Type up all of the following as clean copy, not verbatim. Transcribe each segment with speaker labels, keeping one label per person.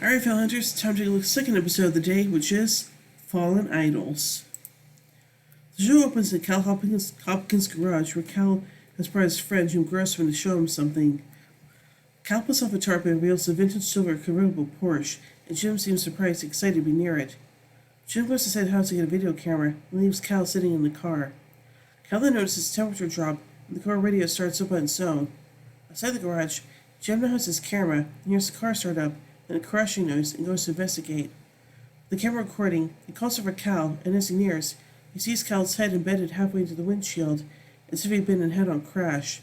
Speaker 1: Alright, fellow hunters, time to take a look at the second episode of the day, which is Fallen Idols. The show opens at Cal Hopkins' garage, where Cal has brought his friend Jim Grossman to show him something. Cal puts off a tarp and reveals a vintage silver convertible Porsche, and Jim seems surprised and excited to be near it. Jim goes to decide how to get a video camera and leaves Cal sitting in the car. Cal then notices the temperature drop, and the car radio starts up on its own. Outside the garage, Jim now has his camera and hears the car start up and a crashing noise and goes to investigate. The camera recording, he calls over Cal, and as he nears, he sees Cal's head embedded halfway into the windshield, as if he'd been in a head-on crash.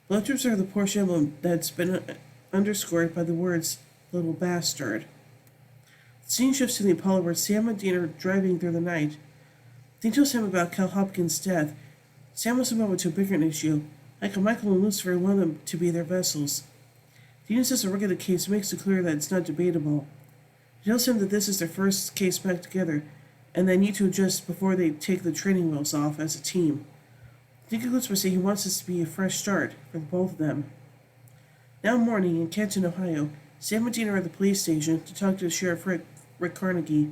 Speaker 1: Below to observe the Porsche emblem that's been underscored by the words, "Little Bastard." The scene shifts to the Apollo where Sam and Dean are driving through the night. Dean tells Sam about Cal Hopkins' death. Sam wants to move on to a bigger issue, like how Michael and Lucifer want them to be their vessels. Dean insists a look at the case makes it clear that it's not debatable. He tells him that this is their first case back together, and they need to adjust before they take the training wheels off as a team. Dean concludes by saying he wants this to be a fresh start for both of them. Now morning in Canton, Ohio, Sam and Dean are at the police station to talk to Sheriff Rick Carnegie.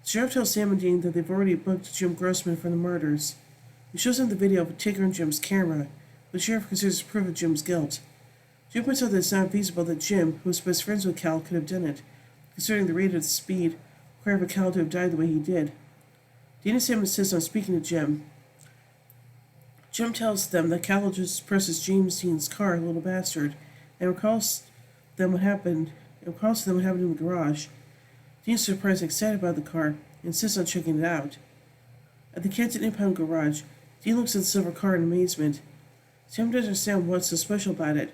Speaker 1: The sheriff tells Sam and Dean that they've already booked Jim Grossman for the murders. He shows them the video of Tigger and Jim's camera, but the sheriff considers proof of Jim's guilt. Jim points out that it's not feasible that Jim, who was best friends with Cal, could have done it, considering the rate of the speed required for Cal to have died the way he did. Dean and Sam insist on speaking to Jim. Jim tells them that Cal just presses James Dean's car, Little Bastard, and recalls them what happened in the garage. Dean is surprised and excited about the car and insists on checking it out. At the Canton Impound garage, Dean looks at the silver car in amazement. Sam doesn't understand what's so special about it.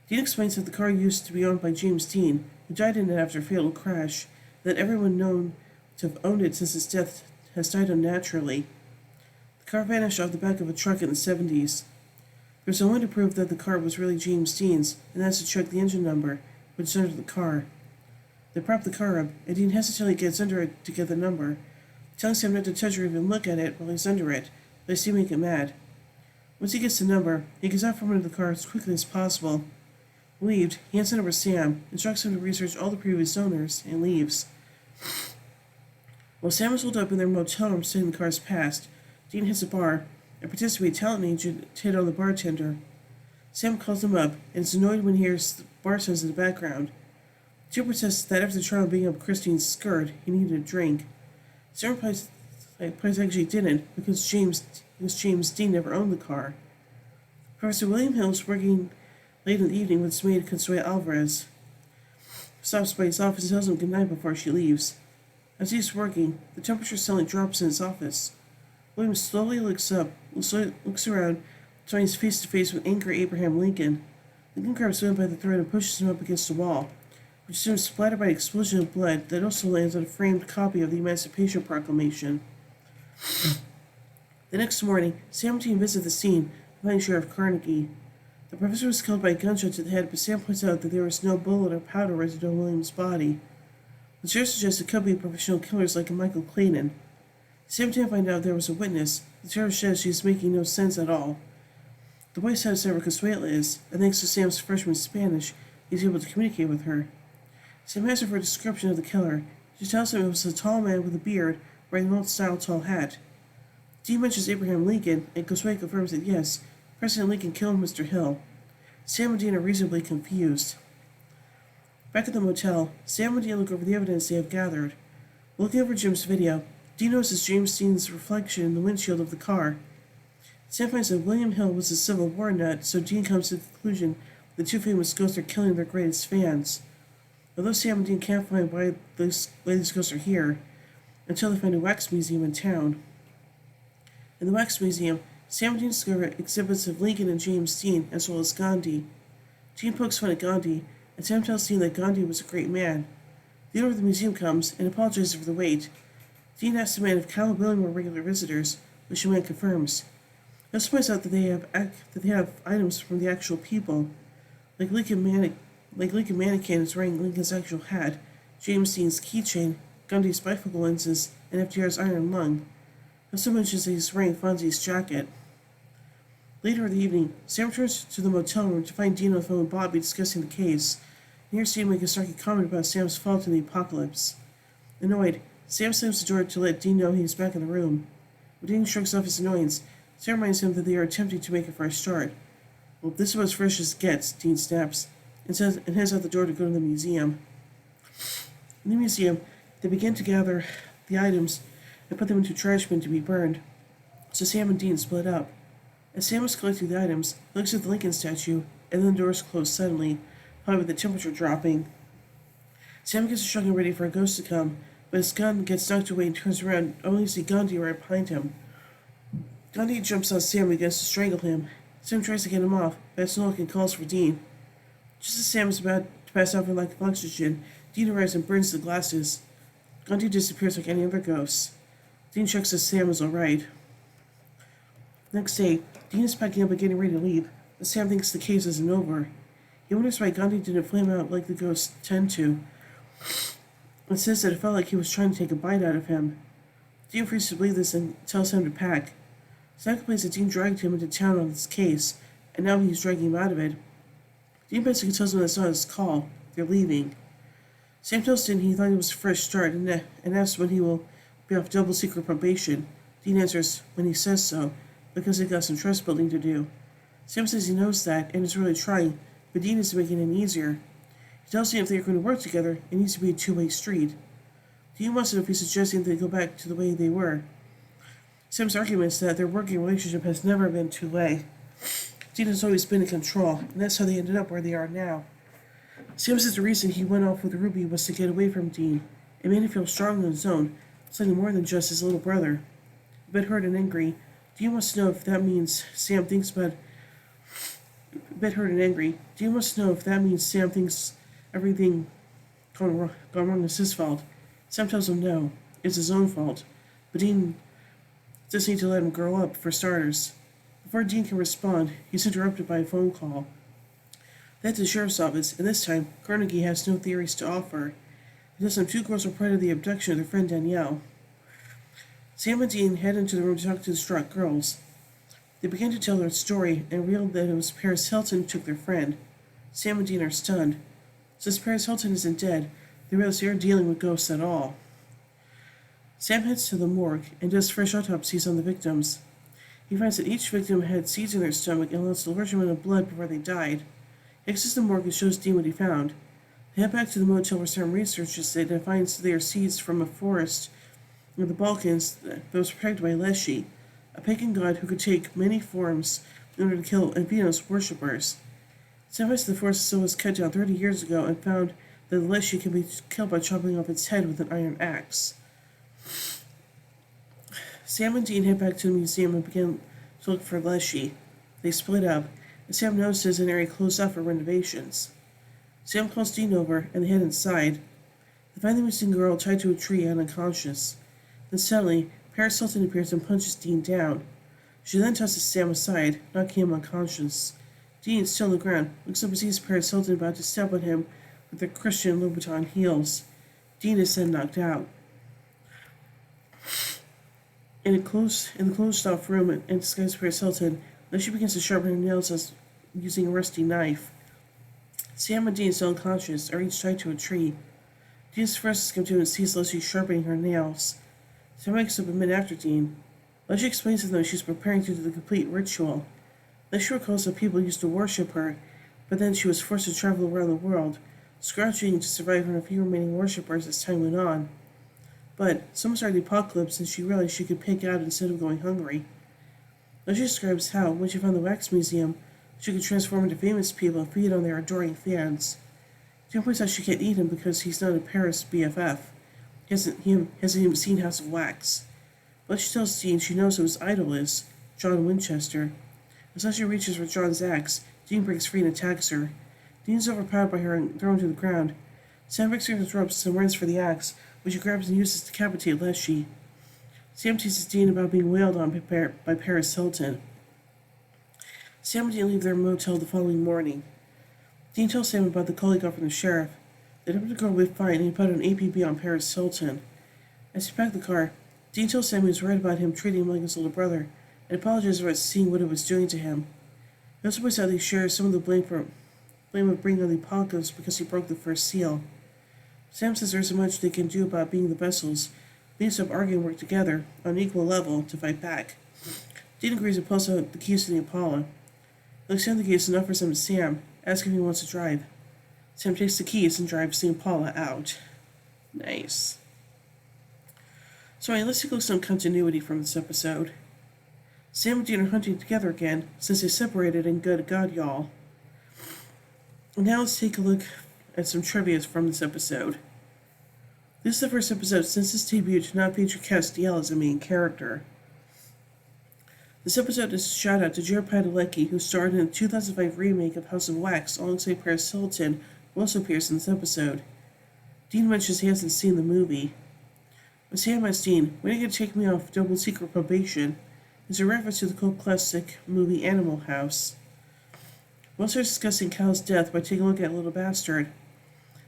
Speaker 1: Dean explains that the car used to be owned by James Dean, who died in it after a fatal crash, and that everyone known to have owned it since his death has died unnaturally. The car vanished off the back of a truck in the 70s. There's only to prove that the car was really James Dean's, and that's to check the engine number, which is under the car. They prop the car up, and Dean hesitantly gets under it to get the number, telling Sam not to touch or even look at it while he's under it, lest he make him mad. Once he gets the number, he gets out from under the car as quickly as possible. Relieved, he hands it over to Sam, instructs him to research all the previous owners, and leaves. While Sam is holed up in their motel room studying the car's past, Dean hits a bar and pretends to be a talent agent to hit on the bartender. Sam calls him up and is annoyed when he hears the bartenders in the background. Jim protests that after the trial of being up Christine's skirt, he needed a drink. Sam replies actually didn't because James Dean never owned the car. Professor William Hill is working late in the evening with his maid Consuelo Alvarez. Stops by his office and tells him goodnight before she leaves. As he's working, the temperature suddenly drops in his office. William slowly looks around, finds face to face with angry Abraham Lincoln. Lincoln grabs William by the throat and pushes him up against the wall, which is soon splattered by an explosion of blood that also lands on a framed copy of the Emancipation Proclamation. The next morning, Sam and Dean visit the scene, finding Sheriff Carnegie. The professor was killed by a gunshot to the head, but Sam points out that there was no bullet or powder residue on William's body. The sheriff suggests it could be professional killers like Michael Clayton. Sam and find out there was a witness. The sheriff says she's making no sense at all. The boy satisfied where Consuelo is, and thanks to Sam's freshman Spanish, he's able to communicate with her. Sam asks her for a description of the killer. She tells him it was a tall man with a beard, wearing an old-style tall hat. Dean mentions Abraham Lincoln, and Consuelo confirms that yes, President Lincoln killed Mr. Hill. Sam and Dean are reasonably confused. Back at the motel, Sam and Dean look over the evidence they have gathered. Looking over Jim's video, Dean notices James Dean's reflection in the windshield of the car. Sam finds that William Hill was a Civil War nut, so Dean comes to the conclusion the two famous ghosts are killing their greatest fans. Although Sam and Dean can't find why these ghosts are here, until they find a wax museum in town. In the wax museum, Sam and Dean discover exhibits of Lincoln and James Dean, as well as Gandhi. Dean pokes fun at Gandhi, and Sam tells Dean that Gandhi was a great man. The owner of the museum comes and apologizes for the wait. Dean asks the man if Cal and William were regular visitors, which the man confirms. He also points out that they have items from the actual people, like Lincoln Mannequin is wearing Lincoln's actual hat, James Dean's keychain, Gandhi's bifocal lenses, and FDR's iron lung. Also mentions that he's wearing Fonzie's jacket. Later in the evening, Sam returns to the motel room to find Dean on the phone with Bobby discussing the case. and hears Dean make a snarky comment about Sam's fault in the apocalypse. Annoyed, Sam slams the door to let Dean know he is back in the room. When Dean shrugs off his annoyance, Sam reminds him that they are attempting to make a fresh start. Well, this is about as fresh as it gets, Dean snaps, and heads out the door to go to the museum. In the museum, they begin to gather the items and put them into trash bin to be burned. So Sam and Dean split up. As Sam is collecting the items, he looks at the Lincoln statue, and then the doors close suddenly, followed by the temperature dropping. Sam gets shrugging ready for a ghost to come, but his gun gets knocked away and turns around, only to see Gandhi right behind him. Gandhi jumps on Sam and begins to strangle him. Sam tries to get him off, but has no luck and calls for Dean. Just as Sam is about to pass out for lack of oxygen, Dean arrives and burns the glasses. Gandhi disappears like any other ghost. Dean checks that Sam is alright. Next day, Dean is packing up and getting ready to leave, but Sam thinks the case isn't over. He wonders why Gandhi didn't flame out like the ghosts tend to, and says that it felt like he was trying to take a bite out of him. Dean refuses to believe this and tells him to pack. Sam complains that Dean dragged him into town on this case, and now he's dragging him out of it. Dean basically tells him that's not his call. They're leaving. Sam tells Dean he thought it was a fresh start and asks when he will be off double secret probation. Dean answers when he says so, because they've got some trust building to do. Sam says he knows that and is really trying, but Dean is making it easier. He tells Dean if they are going to work together, it needs to be a two-way street. Dean wants to know if he's suggesting they go back to the way they were. Sam's argument is that their working relationship has never been two-way. Dean has always been in control, and that's how they ended up where they are now. Sam says the reason he went off with Ruby was to get away from Dean. It made him feel strong on his own, something more than just his little brother. A bit hurt and angry, Dean wants to know if that means Sam thinks everything gone wrong is his fault. Sam tells him no, it's his own fault. But Dean just needs to let him grow up, for starters. Before Dean can respond, he's interrupted by a phone call. That's the sheriff's office, and this time, Carnegie has no theories to offer. He tells them two girls were part of the abduction of their friend Danielle. Sam and Dean head into the room to talk to the distraught girls. They begin to tell their story and reveal that it was Paris Hilton who took their friend. Sam and Dean are stunned. Since Paris Hilton isn't dead, they realize they aren't dealing with ghosts at all. Sam heads to the morgue and does fresh autopsies on the victims. He finds that each victim had seeds in their stomach and lost a large amount of blood before they died. He exits the morgue and shows Dean what he found. They head back to the motel where Sam researches it and finds they are seeds from a forest in the Balkans that was protected by Leshy, a pagan god who could take many forms in order to kill and feed his worshippers. Sam finds the forest was cut down 30 years ago and found that the Leshy can be killed by chopping off its head with an iron axe. Sam and Dean head back to the museum and begin to look for Leshy. They split up, and Sam notices an area closed off for renovations. Sam calls Dean over, and they head inside. They find the missing girl tied to a tree and unconscious. Then suddenly, Paris Hilton appears and punches Dean down. She then tosses Sam aside, knocking him unconscious. Dean, still on the ground, looks up and sees Paris Hilton about to step on him with their Christian Louboutin heels. Dean is then knocked out. In the closed-off room and disguised Paris Hilton, Leshy begins to sharpen her nails as using a rusty knife. Sam and Dean, still unconscious, are each tied to a tree. Dean's first comes to and sees Leshy sharpening her nails. Sam wakes up a minute after Dean. Leshy explains to them she's preparing to do the complete ritual. Leshy recalls that people used to worship her, but then she was forced to travel around the world, scrouching to survive on a few remaining worshippers as time went on. But someone started the apocalypse and she realized she could pig out instead of going hungry. Leshy describes how, when she found the wax museum, she could transform into famous people and feed on their adoring fans. Dean points out she can't eat him because he's not a Paris BFF. He hasn't even seen House of Wax. But she tells Dean she knows who his idol is, John Winchester. As Leshy reaches for John's axe, Dean breaks free and attacks her. Dean is overpowered by her and thrown to the ground. Sam breaks through the ropes and runs for the axe, which he grabs and uses to decapitate Leshy. Sam teases Dean about being wailed on by Paris Hilton. Sam and Dean leave their motel the following morning. Dean tells Sam about the call he got from the sheriff. The deputy girl will be fine and he put an APB on Paris Hilton. As he packed the car, Dean tells Sam he was right about him treating him like his little brother and apologizes for seeing what it was doing to him. He also points out that he shares some of the blame for blame would bring on the apocalypse because he broke the first seal. Sam says there isn't much they can do about being the vessels. They need to stop arguing and work together, on an equal level, to fight back. Dean agrees to pulls out the keys to the Impala. He looks down the keys and offers them to Sam, asking if he wants to drive. Sam takes the keys and drives the Impala out. Nice. So let's take a look at some continuity from this episode. Sam and Dean are hunting together again since they separated in Good God, y'all. Now let's take a look at some trivia from this episode. This is the first episode since its debut to not feature Castiel as a main character. This episode is a shout out to Jared Padalecki, who starred in the 2005 remake of House of Wax alongside Paris Hilton, who also appears in this episode. Dean mentions he hasn't seen the movie. When Sam asks Dean, "When are you going to take me off double secret probation?" is a reference to the cult classic movie Animal House. While they're discussing Cal's death by taking a look at Little Bastard,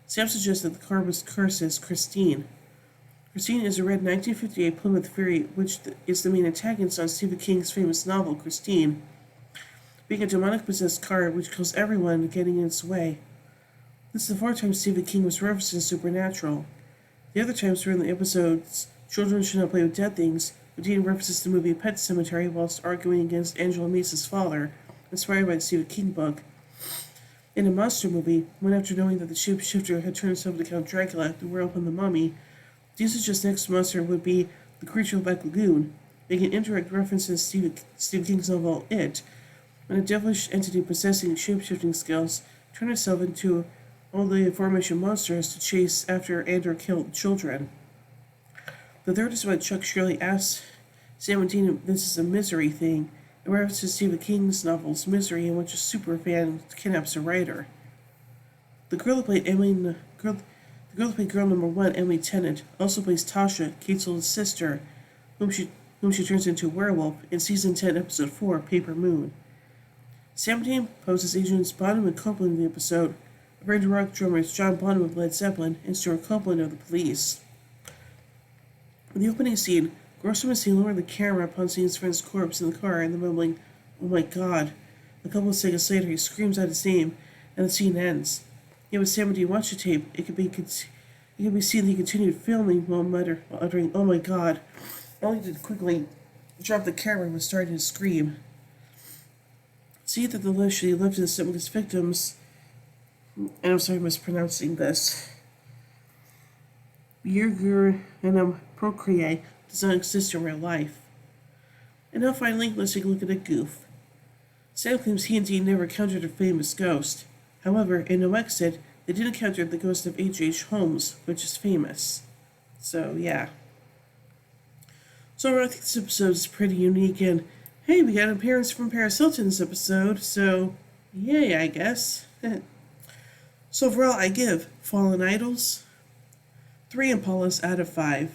Speaker 1: Sam suggests that the car was cursed as Christine. Christine is a red 1958 Plymouth Fury, which is the main antagonist on Stephen King's famous novel, Christine, being a demonic-possessed car which kills everyone getting in its way. This is the fourth time Stephen King was referenced in Supernatural. The other times were in the episodes Children Should Not Play with Dead Things, where Dean references the movie Pet Sematary whilst arguing against Angela Mace's father, inspired by the Stephen King book. In a monster movie, when after knowing that the shapeshifter had turned himself into Count Dracula, the werewolf and the mummy, Dean suggests next monster would be the creature of Black Lagoon, making an indirect reference to Stephen King's novel It, when a devilish entity possessing shape-shifting skills turned itself into all the aforementioned monsters to chase after and or kill children. The third is when Chuck Shirley asks Sam and Dean if this is a Misery thing, in reference to Stephen King's novels Misery, in which a superfan kidnaps a writer. The girl who played girl number 1, Emily Tennant, also plays Tasha, Kate's little sister, whom she turns into a werewolf in season 10, episode 4, Paper Moon. Sam and Dean poses agents Bonham and Copeland in the episode, referring to rock drummers John Bonham of Led Zeppelin and Stuart Copeland of the Police. In the opening scene, Grossman is seen lowering the camera upon seeing his friend's corpse in the car and then mumbling, "Oh my God." A couple of seconds later, he screams out his name, and the scene ends. Yet with Sam and Dean watch the tape, it can be seen that he continued filming while uttering, "Oh my God," only to quickly drop the camera and was starting to scream. See that the allegedly lifted some of his victims, and I'm sorry mispronouncing this, Yergur and Procreate does not exist in real life. And now finally, let's take a look at a goof. Sam claims he and Dean never encountered a famous ghost. However, in No Exit, they did encounter the ghost of H.H. Holmes, which is famous. So, yeah. So I think this episode is pretty unique, and hey, we got an appearance from Paris Hilton this episode, so yay, I guess. So overall, I give Fallen Idols 3 Impalas out of 5.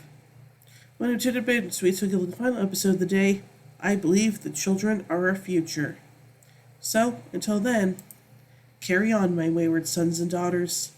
Speaker 1: When I'm to bed, so we took a look at the final episode of the day. I believe the children are our future. So, until then, carry on, my wayward sons and daughters.